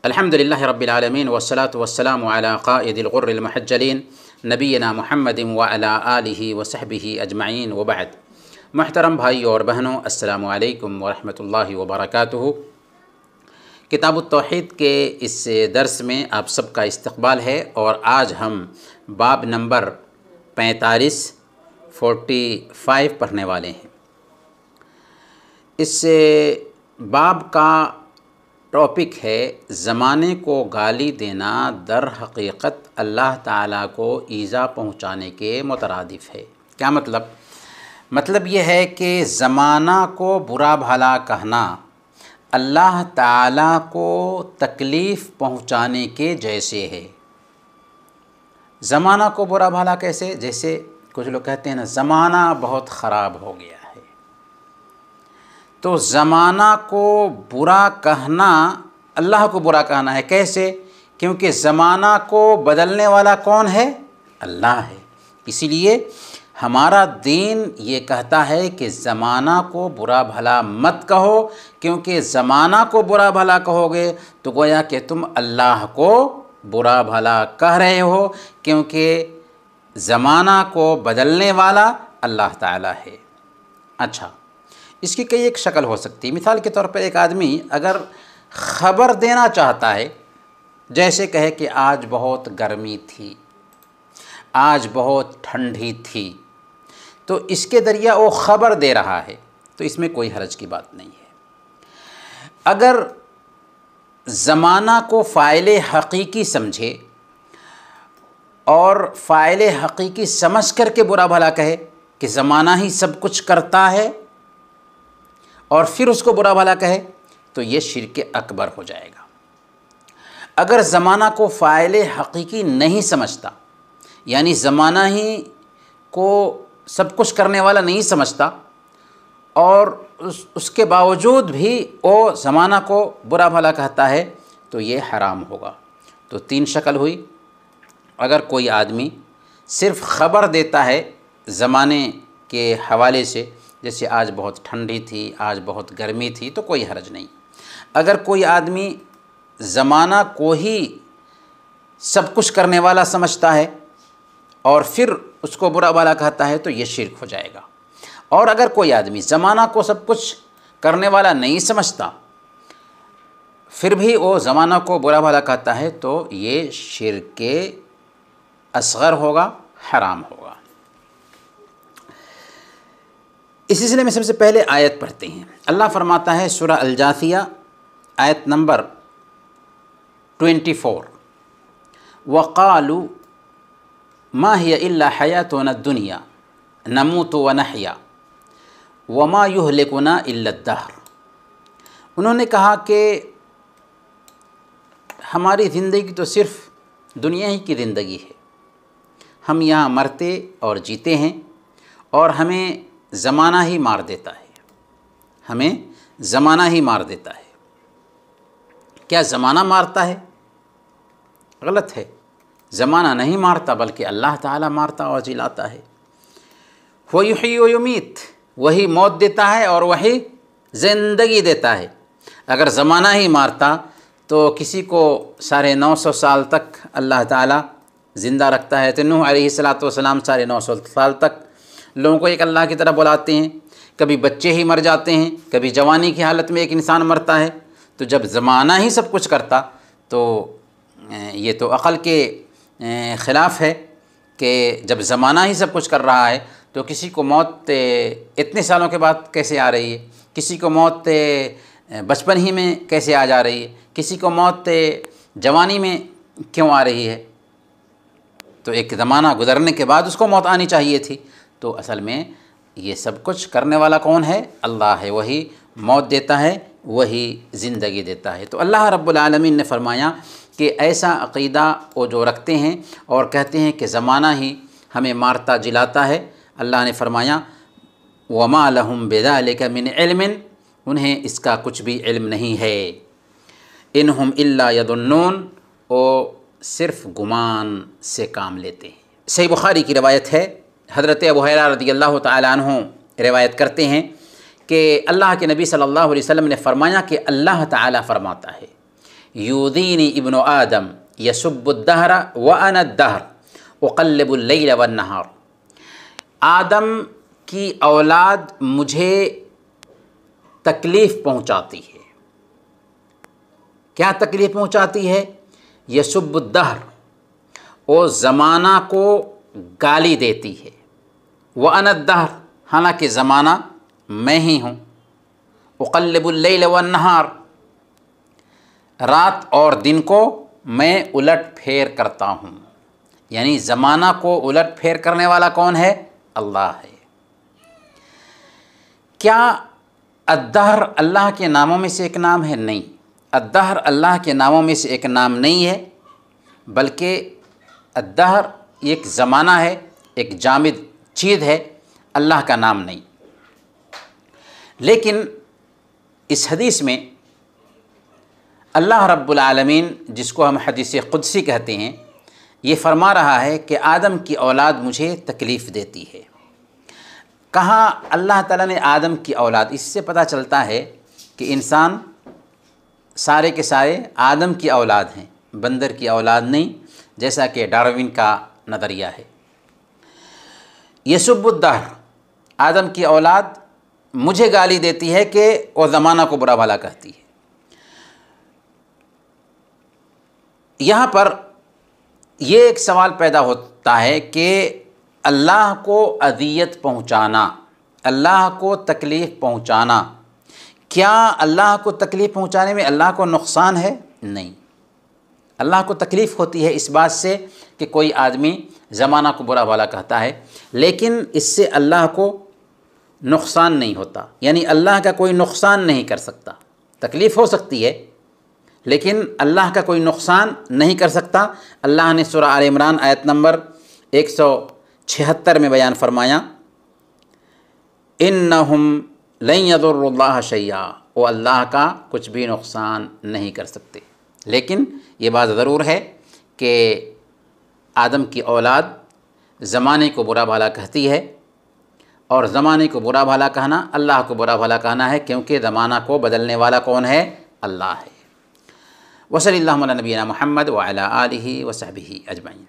الحمدللہ رب العالمین والصلاة والسلام علی قائد الغر المحجلین نبینا محمد وعلی آلہ وصحبہ اجمعین وبعد۔ محترم بھائی اور بہنوں، السلام علیکم ورحمۃ اللہ وبرکاتہ۔ کتاب التوحید کے اس درس میں آپ سب کا استقبال ہے اور آج ہم باب نمبر 45 پڑھنے والے ہیں۔ اس باب کا ٹاپک ہے زمانے کو گالی دینا در حقیقت اللہ تعالیٰ کو ایذا پہنچانے کے مترادف ہے۔ کیا مطلب یہ ہے کہ زمانہ کو برا بھلا کہنا اللہ تعالیٰ کو تکلیف پہنچانے کے جیسے ہے۔ زمانہ کو برا بھلا کیسے؟ جیسے کچھ لوگ کہتے ہیں نا زمانہ بہت خراب ہو گیا ہے، تو زمانہ کو برا کہنا اللہ کو برا کہنا ہے۔ کیسے؟ کیونکہ زمانہ کو بدلنے والا کون ہے؟ اللہ ہے۔ اسی لیے ہمارا دین یہ کہتا ہے کہ زمانہ کو برا بھلا مت کہو، کیونکہ زمانہ کو برا بھلا کہو گے تو گویا کہ تم اللہ کو برا بھلا کہہ رہے ہو، کیونکہ زمانہ کو بدلنے والا اللہ تعالیٰ ہے۔ اچھا، اس کی کئی ایک شکل ہو سکتی ہے۔ مثال کے طور پر ایک آدمی اگر خبر دینا چاہتا ہے، جیسے کہے کہ آج بہت گرمی تھی، آج بہت ٹھنڈی تھی، تو اس کے ذریعہ وہ خبر دے رہا ہے، تو اس میں کوئی حرج کی بات نہیں ہے۔ اگر زمانہ کو فاعل حقیقی سمجھے اور فاعل حقیقی سمجھ کر کے برا بھلا کہے کہ زمانہ ہی سب کچھ کرتا ہے اور پھر اس کو برا بھلا کہے تو یہ شرک اکبر ہو جائے گا۔ اگر زمانہ کو فاعل حقیقی نہیں سمجھتا، یعنی زمانہ ہی کو سب کچھ کرنے والا نہیں سمجھتا اور اس کے باوجود بھی وہ زمانہ کو برا بھلا کہتا ہے تو یہ حرام ہوگا۔ تو تین شکل ہوئی۔ اگر کوئی آدمی صرف خبر دیتا ہے زمانے کے حوالے سے، جیسے آج بہت ٹھنڈی تھی، آج بہت گرمی تھی، تو کوئی حرج نہیں۔ اگر کوئی آدمی زمانہ کو ہی سب کچھ کرنے والا سمجھتا ہے اور پھر اس کو برا بھلا کہتا ہے تو یہ شرک ہو جائے گا۔ اور اگر کوئی آدمی زمانہ کو سب کچھ کرنے والا نہیں سمجھتا پھر بھی وہ زمانہ کو برا بھلا کہتا ہے تو یہ شرک اصغر ہوگا، حرام ہوگا۔ اس سلسلے میں سب سے پہلے آیت پڑھتے ہیں۔ اللہ فرماتا ہے سورہ الجاثیہ آیت نمبر 24، وَقَالُوا مَا هِيَ إِلَّا حَيَاتُنَا الدُّنْيَا نَمُوتُ وَنَحْيَا وَمَا يُهْلِكُنَا إِلَّا الدَّهْرُ۔ انہوں نے کہا کہ ہماری زندگی تو صرف دنیا ہی کی زندگی ہے، ہم یہاں مرتے اور جیتے ہیں اور ہمیں زمانہ ہی مار دیتا ہے، ہمیں زمانہ ہی مار دیتا ہے۔ کیا زمانہ مارتا ہے؟ غلط ہے، زمانہ نہیں مارتا بلکہ اللہ تعالیٰ مارتا اور جلاتا ہے۔ وَيُحْيِي وَيُمِيتُ، وہی موت دیتا ہے اور وہی زندگی دیتا ہے۔ اگر زمانہ ہی مارتا تو کسی کو 950 سال تک اللہ تعالیٰ زندہ رکھتا ہے۔ تو نوح علیہ السلام 950 سال تک لوگوں کو ایک اللہ کی طرف بلاتے ہیں، کبھی بچے ہی مر جاتے ہیں، کبھی جوانی کی حالت میں ایک انسان مرتا ہے۔ تو جب زمانہ ہی سب کچھ کرتا تو یہ تو عقل کے خلاف ہے کہ جب زمانہ ہی سب کچھ کر رہا ہے تو کسی کو موت اتنے سالوں کے بعد کیسے آ رہی ہے، کسی کو موت بچپن ہی میں کیسے آ جا رہی ہے، کسی کو موت جوانی میں کیوں آ رہی ہے؟ تو ایک زمانہ گزرنے کے بعد اس کو موت آنی چاہیے تھی۔ تو اصل میں یہ سب کچھ کرنے والا کون ہے؟ اللہ ہے، وہی موت دیتا ہے، وہی زندگی دیتا ہے۔ تو اللہ رب العالمین نے فرمایا کہ ایسا عقیدہ وہ جو رکھتے ہیں اور کہتے ہیں کہ زمانہ ہی ہمیں مارتا جلاتا ہے، اللہ نے فرمایا وَمَا لَهُمْ بِذَلِكَ مِنْ عِلْمٍ، انہیں اس کا کچھ بھی علم نہیں ہے۔ اِنْهُمْ إِلَّا يَظُنُّونَ، وہ صرف گمان سے کام لیتے ہیں۔ صحیح بخاری کی روایت ہے، حضرت ابو ہریرہ رضی اللہ تعالیٰ عنہ روایت کرتے ہیں کہ اللہ کے نبی صلی اللہ علیہ وسلم نے فرمایا کہ اللہ تعالیٰ فرماتا ہے یودینی ابن آدم یسب الدہر وانا الدہر اقلب اللیل والنہار، آدم کی اولاد مجھے تکلیف پہنچاتی ہے۔ کیا تکلیف پہنچاتی ہے؟ یسب الدہر، وہ زمانہ کو گالی دیتی ہے، وانا الدہر، حالانکہ زمانہ میں ہی ہوں، اقلب اللیل والنہار، رات اور دن کو میں الٹ پھیر کرتا ہوں، یعنی زمانہ کو الٹ پھیر کرنے والا کون ہے؟ اللہ ہے۔ کیا الدہر اللہ کے ناموں میں سے ایک نام ہے؟ نہیں، الدہر اللہ کے ناموں میں سے ایک نام نہیں ہے، بلکہ الدہر ایک زمانہ ہے، ایک جامد چیز ہے، اللہ کا نام نہیں۔ لیکن اس حدیث میں اللہ رب العالمین، جس کو ہم حدیث قدسی کہتے ہیں، یہ فرما رہا ہے کہ آدم کی اولاد مجھے تکلیف دیتی ہے۔ کہاں اللہ تعالیٰ نے آدم کی اولاد؟ اس سے پتہ چلتا ہے کہ انسان سارے کے سارے آدم کی اولاد ہیں، بندر کی اولاد نہیں، جیسا کہ ڈاروین کا نظریہ ہے۔ یسب الدہر، آدم کی اولاد مجھے گالی دیتی ہے کہ وہ زمانہ کو برا بھلا کہتی ہے۔ یہاں پر یہ ایک سوال پیدا ہوتا ہے کہ اللہ کو اذیت پہنچانا، اللہ کو تکلیف پہنچانا، کیا اللہ کو تکلیف پہنچانے میں اللہ کو نقصان ہے؟ نہیں، اللہ کو تکلیف ہوتی ہے اس بات سے کہ کوئی آدمی زمانہ کو برا بھلا کہتا ہے، لیکن اس سے اللہ کو نقصان نہیں ہوتا، یعنی اللہ کا کوئی نقصان نہیں کر سکتا۔ تکلیف ہو سکتی ہے لیکن اللہ کا کوئی نقصان نہیں کر سکتا۔ اللہ نے سورہ آل عمران آیت نمبر 176 میں بیان فرمایا، انہم لن یضروا اللہ شیئا، وہ اللہ کا کچھ بھی نقصان نہیں کر سکتے۔ لیکن یہ بات ضرور ہے کہ آدم کی اولاد زمانے کو برا بھلا کہتی ہے، اور زمانے کو برا بھلا کہنا اللہ کو برا بھلا کہنا ہے، کیونکہ زمانہ کو بدلنے والا کون ہے؟ اللہ ہے۔ وصلی اللہ علی نبینا محمد وعلی آلہ وصحبہ اجمعین۔